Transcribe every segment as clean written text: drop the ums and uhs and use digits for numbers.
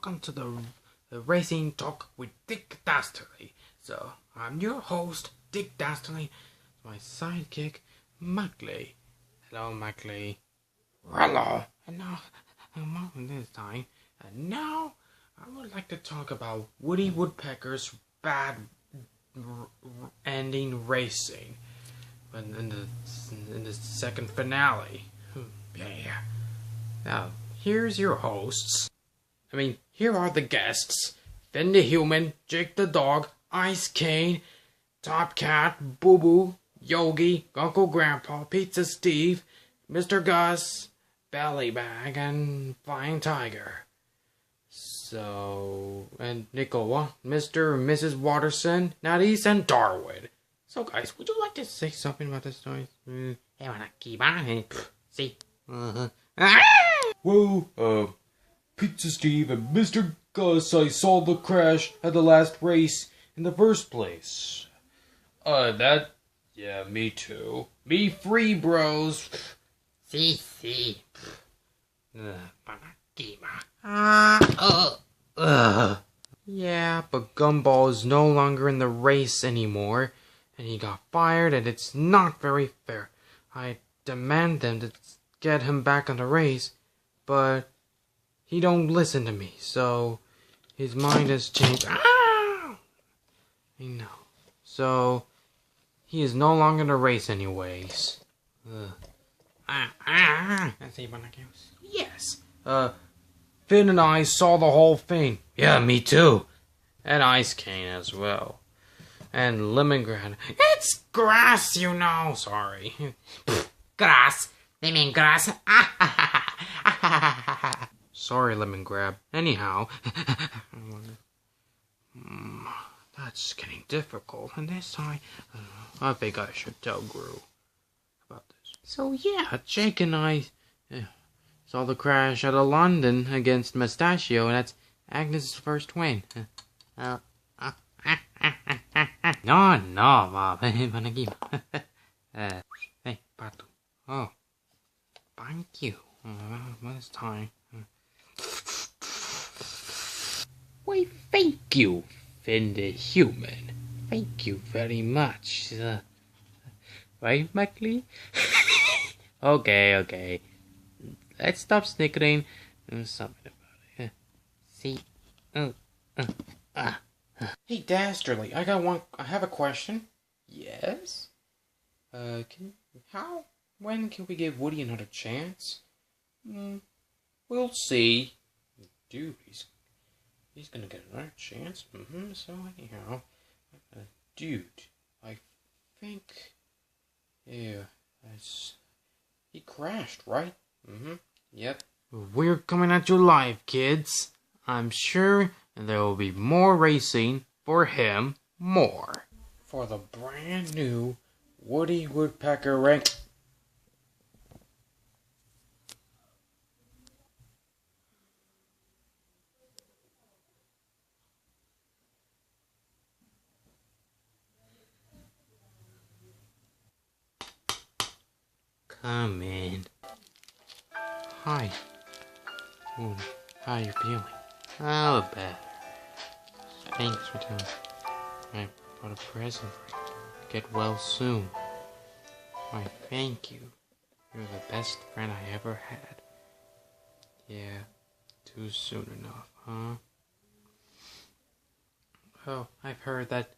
welcome to the Racing Talk with Dick Dastardly. So, I'm your host, Dick Dastardly. My sidekick, Muckley. Hello, Muckley. Hello. And now, this time, and now, I would like to talk about Woody Woodpecker's bad ending racing. In the second finale. Yeah. Now, here's your hosts. Here are the guests. Finn the Human, Jake the Dog, Ice Cane, Top Cat, Boo Boo, Yogi, Uncle Grandpa, Pizza Steve, Mr. Gus, Belly Bag, and Flying Tiger. So, and Nicola, Mr. and Mrs. Watterson, Natties, and Darwood. So, guys, would you like to say something about this story? I wanna keep on. See? Well, Pizza Steve and Mr. Gus, I saw the crash at the last race in the first place. Yeah, me too. Me free, bros. See. Yeah, but Gumball is no longer in the race anymore, and he got fired, and it's not very fair. I demand them to get him back on the race, but he don't listen to me, so his mind has changed. I know. So he is no longer in the race anyways. Yes. Finn and I saw the whole thing. Yeah, me too. And Ice Cane as well. And Lemongrass. It's grass, you know. Sorry. Grass. They mean grass. Sorry, Lemongrab. Anyhow. That's getting difficult. And this time, I think I should tell Gru about this. So yeah, Jake and I saw the crash out of London against Mustachio, and that's Agnes' first win. No, Mom. Hey, Patu. Oh, thank you. This time. Why, thank you, Finn the Human. Thank you very much. Right, Mackley? Okay. Let's stop snickering and do something about it. See? Hey, Dastardly, I have a question. Yes? When can we give Woody another chance? We'll see. Dude, he's gonna get another chance. So anyhow, dude, I think, yeah, he crashed, right? Yep. We're coming at you live, kids. I'm sure there will be more racing for him, for the brand new Woody Woodpecker rank. Come in. Hi. How you feeling? Oh, better. Thanks for telling me. I brought a present for you. Get well soon. Why, thank you. You're the best friend I ever had. Yeah, too soon enough, huh? Oh, I've heard that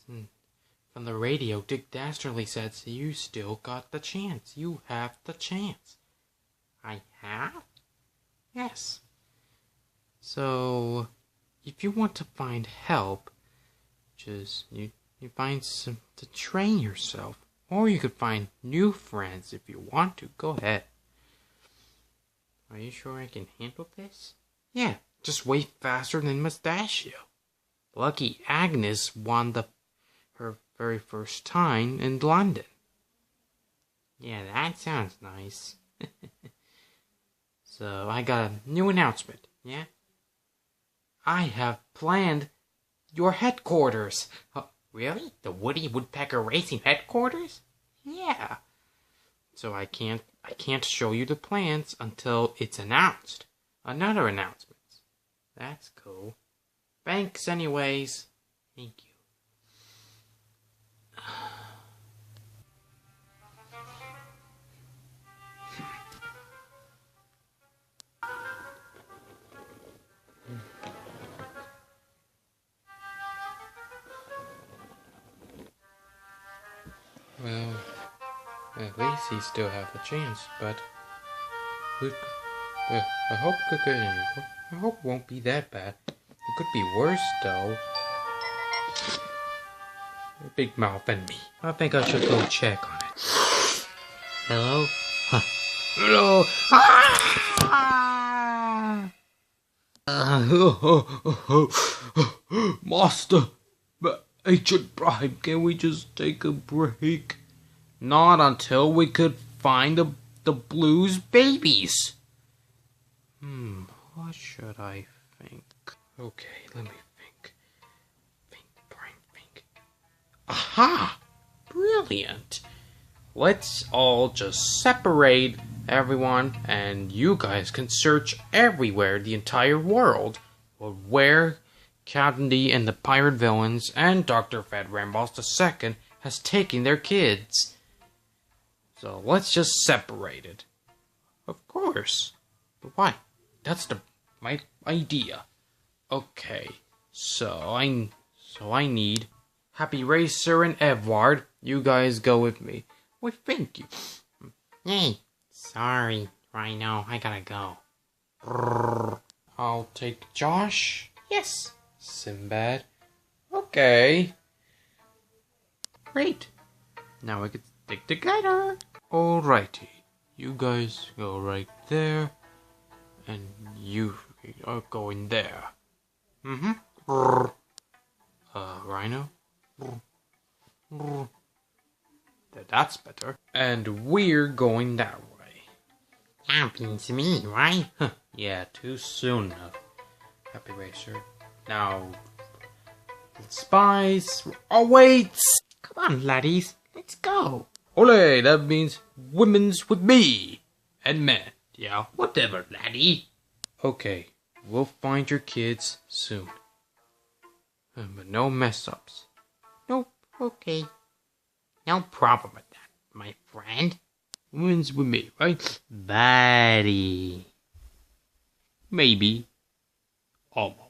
from the radio. Dick Dastardly said, so you still got the chance. You have the chance. I have? Yes. So, if you want to find help, just you find some to train yourself. Or you could find new friends if you want to. Go ahead. Are you sure I can handle this? Yeah, just way faster than Mustachio. Lucky Agnes won her very first time in London. Yeah, that sounds nice. So, I got a new announcement, yeah? I have planned your headquarters. Really? The Woody Woodpecker Racing headquarters? Yeah. So I can't show you the plans until it's announced. Another announcement. That's cool. Thanks anyways. Thank you. Well, at least he still have a chance, but I hope it won't be that bad. It could be worse though. Big mouth and me. I think I should go check on it. Hello? Huh. Hello? Master, Agent Prime, can we just take a break? Not until we could find the Blues babies. What should I think? Okay, let me think. Think, Prime, think. Aha! Brilliant! Let's all just separate everyone, and you guys can search everywhere, the entire world, where Candy and the pirate villains and Dr. Fed Ramboss II has taken their kids. So let's just separate it. Of course. But why? That's my idea. Okay. So I need Happy Racer and Edward. You guys go with me. Well, thank you. Hey, sorry, Rhino. I gotta go. I'll take Josh. Yes. Sinbad. Okay. Great. Now we can stick together. Alrighty. You guys go right there. And you are going there. Rhino? That's better. And we're going that way. Happens me, right? Yeah, too soon enough. Happy Racer. Now, spies. Oh, wait! Come on, laddies. Let's go. Ole, that means women's with me. And men. Yeah, whatever, laddie. Okay, we'll find your kids soon. But no mess-ups. Nope, okay. No problem with that, my friend. Women's with me, right? Buddy. Maybe. Almost.